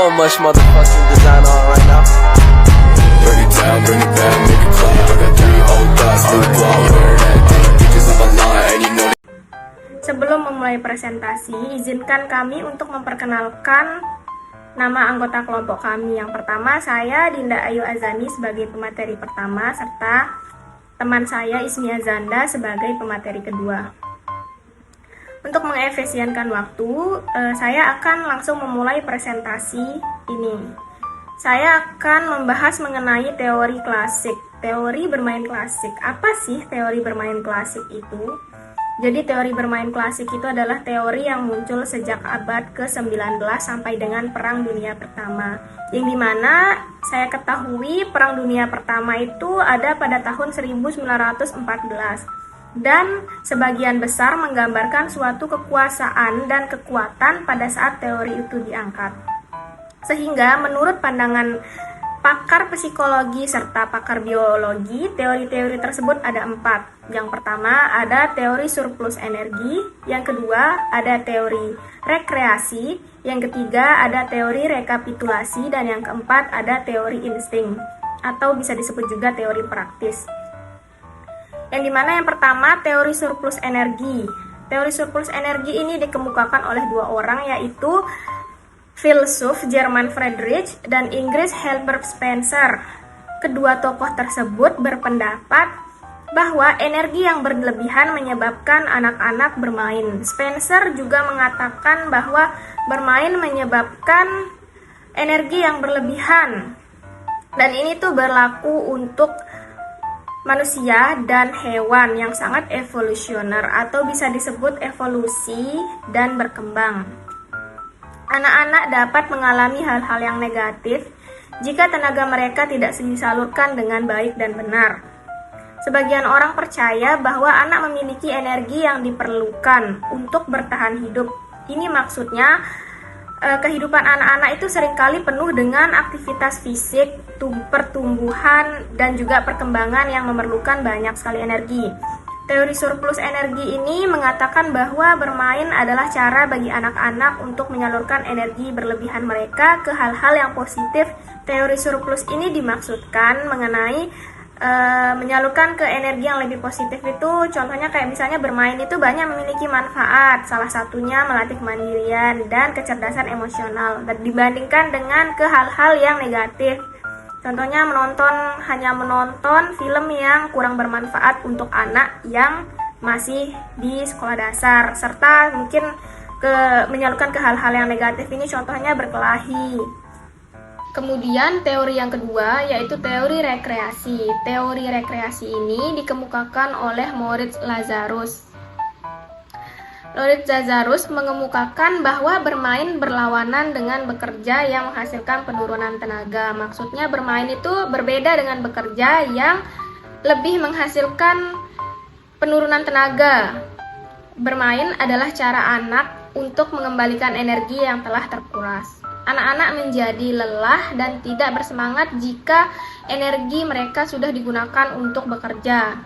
so much motherfucking design on right now. Bring it down, bring it back, make it clap. I got 3 old thoughts, new block, wear that thing. Bitches on my line, and you know. Sebelum memulai presentasi, izinkan kami untuk memperkenalkan nama anggota kelompok kami. Yang pertama, saya Dinda Ayu Azani sebagai pemateri pertama, serta teman saya Ismi Azanda sebagai pemateri kedua. Untuk mengefisienkan waktu, saya akan langsung memulai presentasi ini. Saya akan membahas mengenai teori klasik, teori bermain klasik. Apa sih teori bermain klasik itu? Jadi teori bermain klasik itu adalah teori yang muncul sejak abad ke-19 sampai dengan Perang Dunia Pertama. Yang dimana saya ketahui Perang Dunia Pertama itu ada pada tahun 1914. Dan sebagian besar menggambarkan suatu kekuasaan dan kekuatan pada saat teori itu diangkat. Sehingga menurut pandangan pakar psikologi serta pakar biologi, teori-teori tersebut ada 4. Yang pertama ada teori surplus energi, yang kedua ada teori rekreasi, yang ketiga ada teori rekapitulasi, dan yang keempat ada teori insting, atau bisa disebut juga teori praktis. Yang dimana yang pertama teori surplus energi. Teori surplus energi ini dikemukakan oleh 2 orang, yaitu filsuf Jerman Friedrich dan Inggris Herbert Spencer. Kedua tokoh tersebut berpendapat bahwa energi yang berlebihan menyebabkan anak-anak bermain. Spencer juga mengatakan bahwa bermain menyebabkan energi yang berlebihan. Dan ini tuh berlaku untuk manusia dan hewan yang sangat evolusioner atau bisa disebut evolusi dan berkembang. Anak-anak dapat mengalami hal-hal yang negatif jika tenaga mereka tidak disalurkan dengan baik dan benar. Sebagian orang percaya bahwa anak memiliki energi yang diperlukan untuk bertahan hidup. Ini maksudnya kehidupan anak-anak itu seringkali penuh dengan aktivitas fisik, pertumbuhan, dan juga perkembangan yang memerlukan banyak sekali energi. Teori surplus energi ini mengatakan bahwa bermain adalah cara bagi anak-anak untuk menyalurkan energi berlebihan mereka ke hal-hal yang positif. Teori surplus ini dimaksudkan mengenai menyalurkan ke energi yang lebih positif itu, contohnya kayak misalnya bermain itu banyak memiliki manfaat, salah satunya melatih kemandirian dan kecerdasan emosional dibandingkan dengan ke hal-hal yang negatif. Contohnya hanya menonton film yang kurang bermanfaat untuk anak yang masih di sekolah dasar, serta mungkin menyalurkan ke hal-hal yang negatif ini contohnya berkelahi. Kemudian teori yang kedua yaitu teori rekreasi. Teori rekreasi ini dikemukakan oleh Moritz Lazarus. Moritz Lazarus mengemukakan bahwa bermain berlawanan dengan bekerja yang menghasilkan penurunan tenaga. Maksudnya bermain itu berbeda dengan bekerja yang lebih menghasilkan penurunan tenaga. Bermain adalah cara anak untuk mengembalikan energi yang telah terkuras. Anak-anak menjadi lelah dan tidak bersemangat jika energi mereka sudah digunakan untuk bekerja.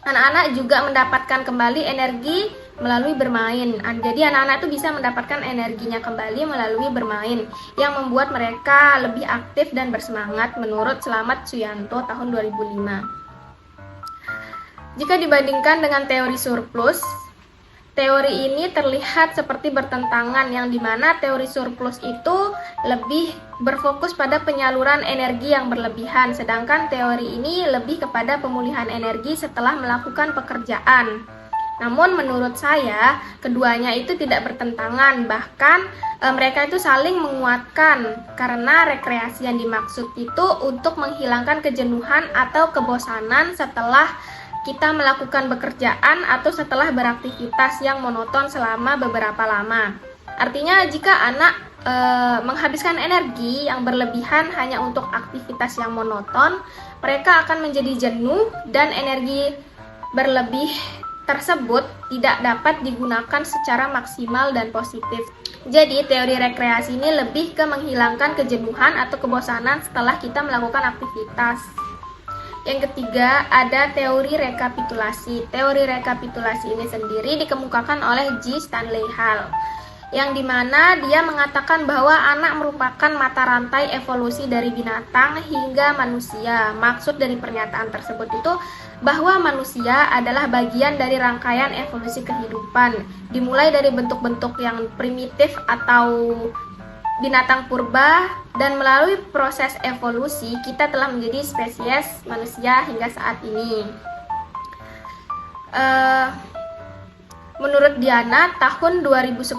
Anak-anak juga mendapatkan kembali energi melalui bermain. Jadi anak-anak itu bisa mendapatkan energinya kembali melalui bermain, yang membuat mereka lebih aktif dan bersemangat menurut Slamet Suyanto tahun 2005. Jika dibandingkan dengan teori surplus, teori ini terlihat seperti bertentangan, yang dimana teori surplus itu lebih berfokus pada penyaluran energi yang berlebihan, sedangkan teori ini lebih kepada pemulihan energi setelah melakukan pekerjaan. Namun menurut saya, keduanya itu tidak bertentangan, bahkan mereka itu saling menguatkan, karena rekreasi yang dimaksud itu untuk menghilangkan kejenuhan atau kebosanan setelah kita melakukan pekerjaan atau setelah beraktivitas yang monoton selama beberapa lama. Artinya jika anak menghabiskan energi yang berlebihan hanya untuk aktivitas yang monoton, mereka akan menjadi jenuh dan energi berlebih tersebut tidak dapat digunakan secara maksimal dan positif. Jadi teori rekreasi ini lebih ke menghilangkan kejenuhan atau kebosanan setelah kita melakukan aktivitas. Yang ketiga, ada teori rekapitulasi. Teori rekapitulasi ini sendiri dikemukakan oleh G. Stanley Hall. yang dimana dia mengatakan bahwa anak merupakan mata rantai evolusi dari binatang hingga manusia. Maksud dari pernyataan tersebut itu bahwa manusia adalah bagian dari rangkaian evolusi kehidupan, dimulai dari bentuk-bentuk yang primitif atau binatang purba, dan melalui proses evolusi kita telah menjadi spesies manusia hingga saat ini. Menurut Diana, tahun 2010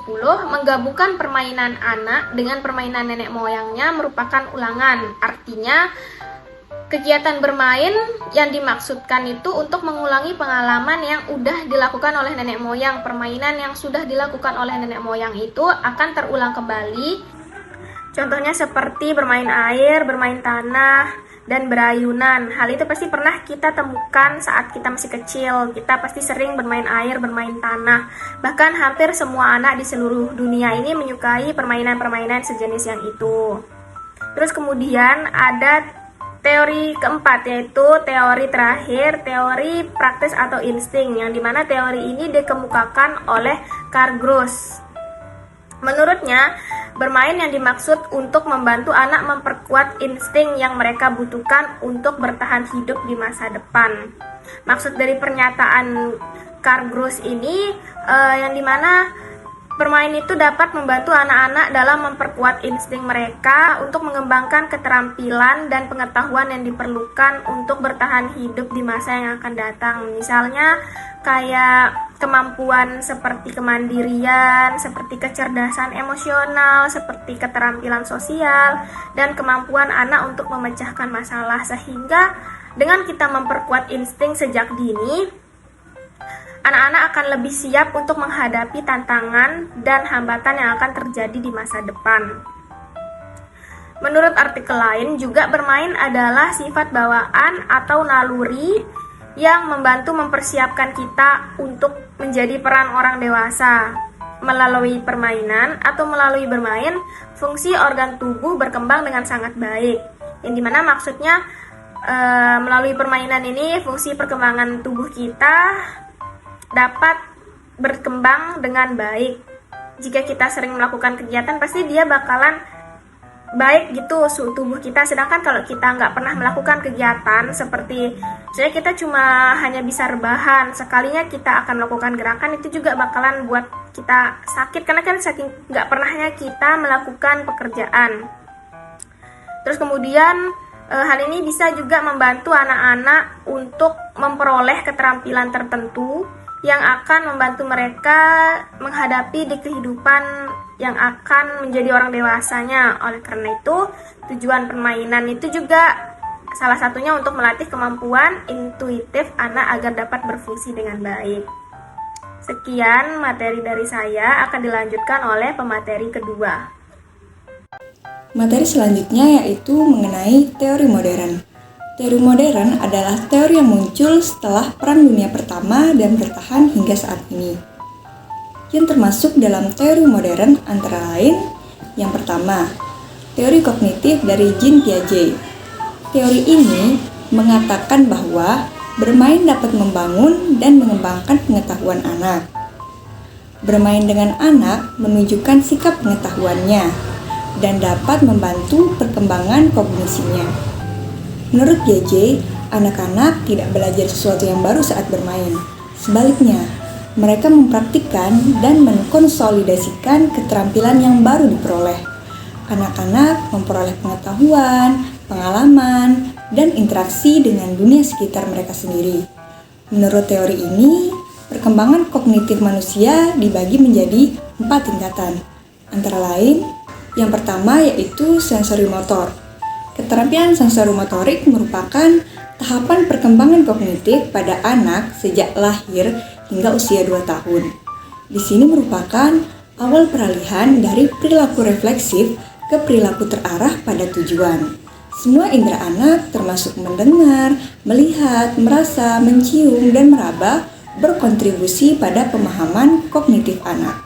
menggabungkan permainan anak dengan permainan nenek moyangnya merupakan ulangan. Artinya, kegiatan bermain yang dimaksudkan itu untuk mengulangi pengalaman yang sudah dilakukan oleh nenek moyang. Permainan yang sudah dilakukan oleh nenek moyang itu akan terulang kembali. Contohnya seperti bermain air, bermain tanah, dan berayunan. Hal itu pasti pernah kita temukan saat kita masih kecil. Kita pasti sering bermain air, bermain tanah. Bahkan hampir semua anak di seluruh dunia ini menyukai permainan-permainan sejenis yang itu. Terus kemudian ada teori keempat, yaitu teori terakhir, teori praktis atau insting, yang dimana teori ini dikemukakan oleh Carl Gross. Menurutnya, bermain yang dimaksud untuk membantu anak memperkuat insting yang mereka butuhkan untuk bertahan hidup di masa depan. Maksud dari pernyataan Carl Gross ini yang dimana bermain itu dapat membantu anak-anak dalam memperkuat insting mereka untuk mengembangkan keterampilan dan pengetahuan yang diperlukan untuk bertahan hidup di masa yang akan datang. Misalnya kayak kemampuan seperti kemandirian, seperti kecerdasan emosional, seperti keterampilan sosial, dan kemampuan anak untuk memecahkan masalah. Sehingga dengan kita memperkuat insting sejak dini, anak-anak akan lebih siap untuk menghadapi tantangan dan hambatan yang akan terjadi di masa depan. Menurut artikel lain, juga bermain adalah sifat bawaan atau naluri yang membantu mempersiapkan kita untuk menjadi peran orang dewasa. Melalui permainan atau melalui bermain, fungsi organ tubuh berkembang dengan sangat baik. Yang dimana maksudnya melalui permainan ini fungsi perkembangan tubuh kita dapat berkembang dengan baik. Jika kita sering melakukan kegiatan, pasti dia bakalan baik gitu tubuh kita. Sedangkan kalau kita nggak pernah melakukan kegiatan, seperti misalnya kita cuma hanya bisa rebahan, sekalinya kita akan melakukan gerakan, itu juga bakalan buat kita sakit, karena kan saking nggak pernahnya kita melakukan pekerjaan. Terus kemudian hal ini bisa juga membantu anak-anak untuk memperoleh keterampilan tertentu yang akan membantu mereka menghadapi di kehidupan yang akan menjadi orang dewasanya. Oleh karena itu, tujuan permainan itu juga salah satunya untuk melatih kemampuan intuitif anak agar dapat berfungsi dengan baik. Sekian materi dari saya, akan dilanjutkan oleh pemateri kedua. Materi selanjutnya yaitu mengenai teori modern. Teori modern adalah teori yang muncul setelah Perang Dunia Pertama dan bertahan hingga saat ini. Yang termasuk dalam teori modern antara lain, yang pertama, teori kognitif dari Jean Piaget. Teori ini mengatakan bahwa bermain dapat membangun dan mengembangkan pengetahuan anak. Bermain dengan anak menunjukkan sikap pengetahuannya dan dapat membantu perkembangan kognisinya. Menurut Piaget, anak-anak tidak belajar sesuatu yang baru saat bermain. Sebaliknya, mereka mempraktikkan dan mengkonsolidasikan keterampilan yang baru diperoleh. Anak-anak memperoleh pengetahuan, pengalaman, dan interaksi dengan dunia sekitar mereka sendiri. Menurut teori ini, perkembangan kognitif manusia dibagi menjadi 4 tingkatan. Antara lain, yang pertama yaitu sensori motor. Keterampilan sensorimotorik merupakan tahapan perkembangan kognitif pada anak sejak lahir hingga usia 2 tahun. Di sini merupakan awal peralihan dari perilaku refleksif ke perilaku terarah pada tujuan. Semua indera anak termasuk mendengar, melihat, merasa, mencium, dan meraba berkontribusi pada pemahaman kognitif anak.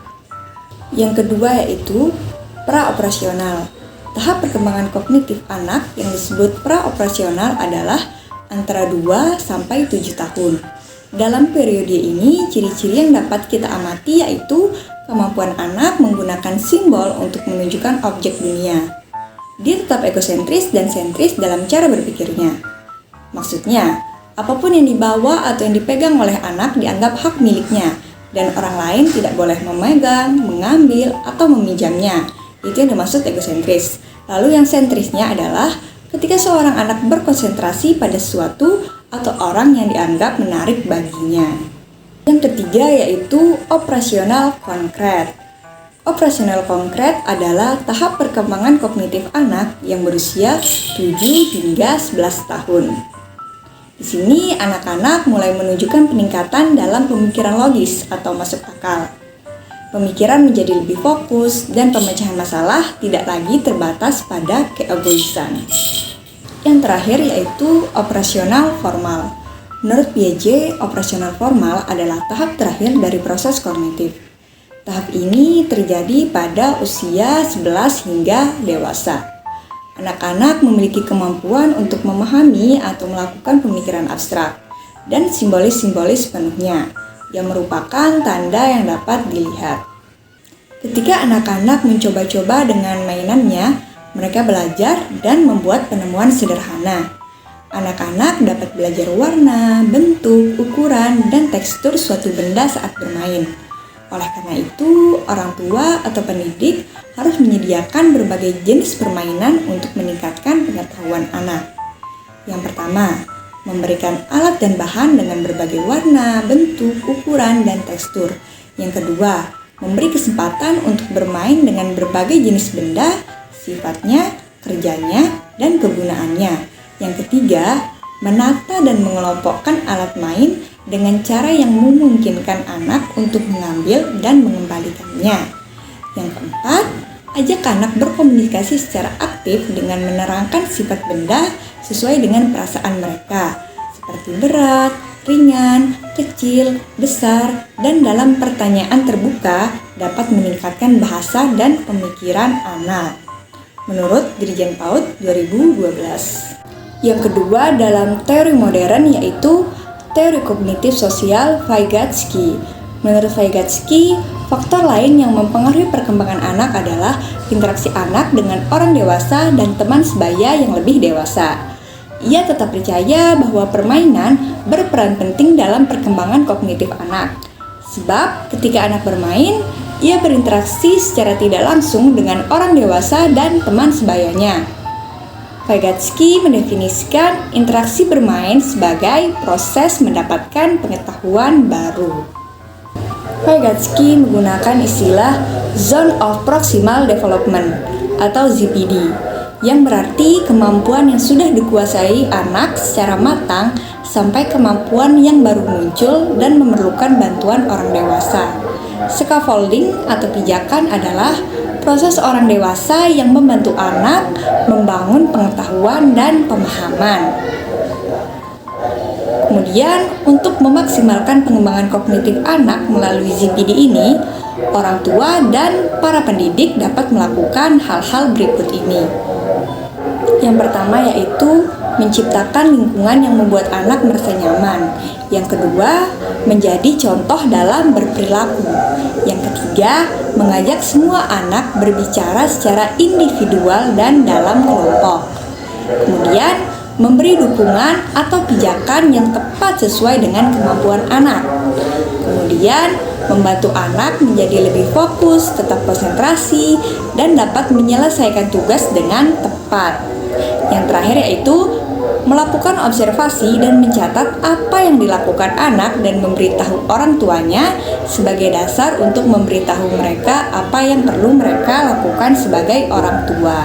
Yang kedua yaitu praoperasional. Tahap perkembangan kognitif anak yang disebut praoperasional adalah antara 2 sampai 7 tahun. Dalam periode ini, ciri-ciri yang dapat kita amati yaitu kemampuan anak menggunakan menggunakan simbol untuk menunjukkan objek dunia. Dia tetap egosentris dan sentris dalam cara berpikirnya. Maksudnya, apapun yang dibawa atau yang dipegang oleh anak dianggap hak miliknya, dan orang lain tidak boleh memegang, mengambil, atau meminjamnya. Itu yang dimaksud egosentris. Lalu yang sentrisnya adalah ketika seorang anak berkonsentrasi pada sesuatu atau orang yang dianggap menarik baginya. Yang ketiga yaitu operasional konkret. Operasional konkret adalah tahap perkembangan kognitif anak yang berusia 7 hingga 11 tahun. Di sini anak-anak mulai menunjukkan peningkatan dalam pemikiran logis atau masuk akal. Pemikiran menjadi lebih fokus dan pemecahan masalah tidak lagi terbatas pada keegoisan. Yang terakhir yaitu operasional formal. Menurut Piaget, operasional formal adalah tahap terakhir dari proses kognitif. Tahap ini terjadi pada usia 11 hingga dewasa. Anak-anak memiliki kemampuan untuk memahami atau melakukan pemikiran abstrak dan simbolis-simbolis sepenuhnya, yang merupakan tanda yang dapat dilihat. Ketika anak-anak mencoba-coba dengan mainannya, mereka belajar dan membuat penemuan sederhana. Anak-anak dapat belajar warna, bentuk, ukuran, dan tekstur suatu benda saat bermain. Oleh karena itu, orang tua atau pendidik harus menyediakan berbagai jenis permainan untuk meningkatkan pengetahuan anak. Yang pertama, memberikan alat dan bahan dengan berbagai warna, bentuk, ukuran, dan tekstur. Yang kedua, memberi kesempatan untuk bermain dengan berbagai jenis benda, sifatnya, kerjanya, dan kegunaannya. Yang ketiga, menata dan mengelompokkan alat main dengan cara yang memungkinkan anak untuk mengambil dan mengembalikannya. Yang keempat, ajak anak berkomunikasi secara aktif dengan menerangkan sifat benda sesuai dengan perasaan mereka, seperti berat, ringan, kecil, besar, dan dalam pertanyaan terbuka dapat meningkatkan bahasa dan pemikiran anak. Menurut Dirjen PAUD 2012. Yang kedua dalam teori modern yaitu teori kognitif sosial Vygotsky. Menurut Vygotsky, faktor lain yang mempengaruhi perkembangan anak adalah interaksi anak dengan orang dewasa dan teman sebaya yang lebih dewasa. Ia tetap percaya bahwa permainan berperan penting dalam perkembangan kognitif anak. Sebab ketika anak bermain, ia berinteraksi secara tidak langsung dengan orang dewasa dan teman sebayanya. Vygotsky mendefinisikan interaksi bermain sebagai proses mendapatkan pengetahuan baru. Vygotsky menggunakan istilah Zone of Proximal Development atau ZPD, yang berarti kemampuan yang sudah dikuasai anak secara matang sampai kemampuan yang baru muncul dan memerlukan bantuan orang dewasa. Scaffolding atau pijakan adalah proses orang dewasa yang membantu anak membangun pengetahuan dan pemahaman. Kemudian, untuk memaksimalkan pengembangan kognitif anak melalui ZPD ini, orang tua dan para pendidik dapat melakukan hal-hal berikut ini. Yang pertama yaitu menciptakan lingkungan yang membuat anak merasa nyaman. Yang kedua, menjadi contoh dalam berperilaku. Yang ketiga, mengajak semua anak berbicara secara individual dan dalam kelompok. Kemudian, memberi dukungan atau pijakan yang tepat sesuai dengan kemampuan anak. Kemudian, membantu anak menjadi lebih fokus, tetap konsentrasi, dan dapat menyelesaikan tugas dengan tepat. Yang terakhir yaitu melakukan observasi dan mencatat apa yang dilakukan anak dan memberitahu orang tuanya sebagai dasar untuk memberitahu mereka apa yang perlu mereka lakukan sebagai orang tua.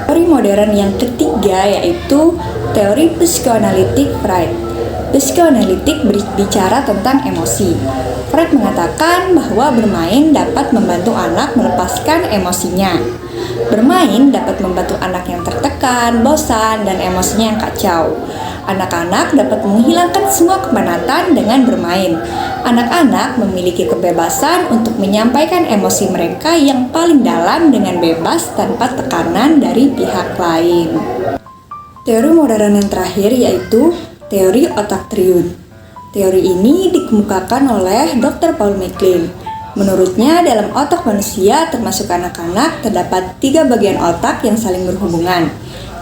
Teori modern yang ketiga yaitu teori psikoanalitik Freud. Psikoanalitik berbicara tentang emosi. Freud mengatakan bahwa bermain dapat membantu anak melepaskan emosinya. Bermain dapat membantu anak yang tertekan, bosan, dan emosinya yang kacau. Anak-anak dapat menghilangkan semua kepenatan dengan bermain. Anak-anak memiliki kebebasan untuk menyampaikan emosi mereka yang paling dalam dengan bebas tanpa tekanan dari pihak lain. Teori modern yang terakhir yaitu teori otak triun. Teori ini dikemukakan oleh Dr. Paul MacLean. Menurutnya, dalam otak manusia termasuk anak-anak terdapat 3 bagian otak yang saling berhubungan,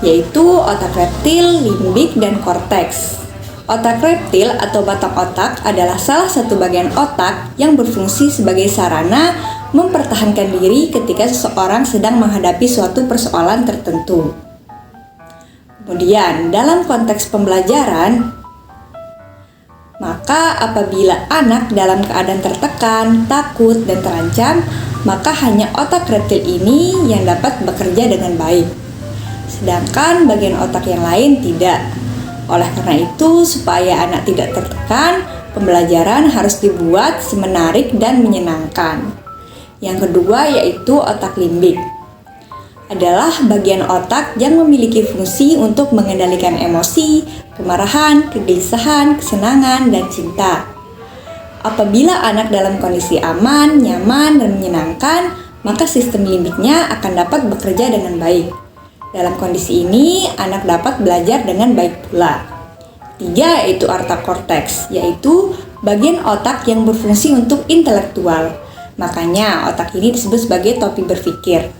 yaitu otak reptil, limbik, dan korteks. Otak reptil atau batang otak adalah salah satu bagian otak yang berfungsi sebagai sarana mempertahankan diri ketika seseorang sedang menghadapi suatu persoalan tertentu. Kemudian, dalam konteks pembelajaran, maka apabila anak dalam keadaan tertekan, takut, dan terancam, maka hanya otak reptil ini yang dapat bekerja dengan baik. Sedangkan bagian otak yang lain tidak. Oleh karena itu, supaya anak tidak tertekan, pembelajaran harus dibuat semenarik dan menyenangkan. Yang kedua yaitu otak limbik. Adalah bagian otak yang memiliki fungsi untuk mengendalikan emosi, kemarahan, kegelisahan, kesenangan, dan cinta. Apabila anak dalam kondisi aman, nyaman, dan menyenangkan, maka sistem limbiknya akan dapat bekerja dengan baik. Dalam kondisi ini, anak dapat belajar dengan baik pula. 3 yaitu otak korteks, yaitu bagian otak yang berfungsi untuk intelektual. Makanya otak ini disebut sebagai topi berpikir.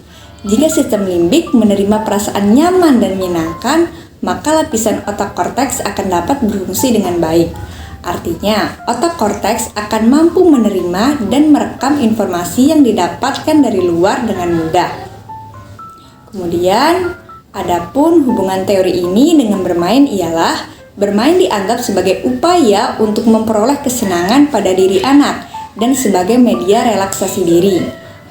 Jika sistem limbik menerima perasaan nyaman dan menyenangkan, maka lapisan otak korteks akan dapat berfungsi dengan baik. Artinya, otak korteks akan mampu menerima dan merekam informasi yang didapatkan dari luar dengan mudah. Kemudian, adapun hubungan teori ini dengan bermain ialah bermain dianggap sebagai upaya untuk memperoleh kesenangan pada diri anak dan sebagai media relaksasi diri.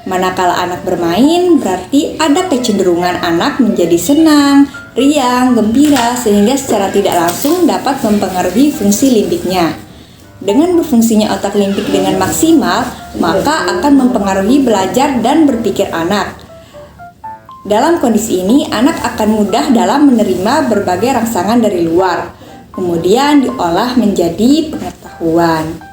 Manakala anak bermain, berarti ada kecenderungan anak menjadi senang, riang, gembira, sehingga secara tidak langsung dapat mempengaruhi fungsi limbiknya. Dengan berfungsinya otak limbik dengan maksimal, maka akan mempengaruhi belajar dan berpikir anak. Dalam kondisi ini, anak akan mudah dalam menerima berbagai rangsangan dari luar, kemudian diolah menjadi pengetahuan.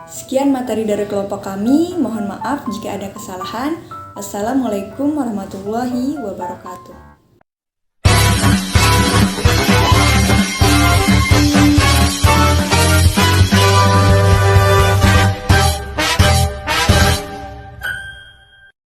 Sekian materi dari kelompok kami, mohon maaf jika ada kesalahan. Assalamualaikum warahmatullahi wabarakatuh.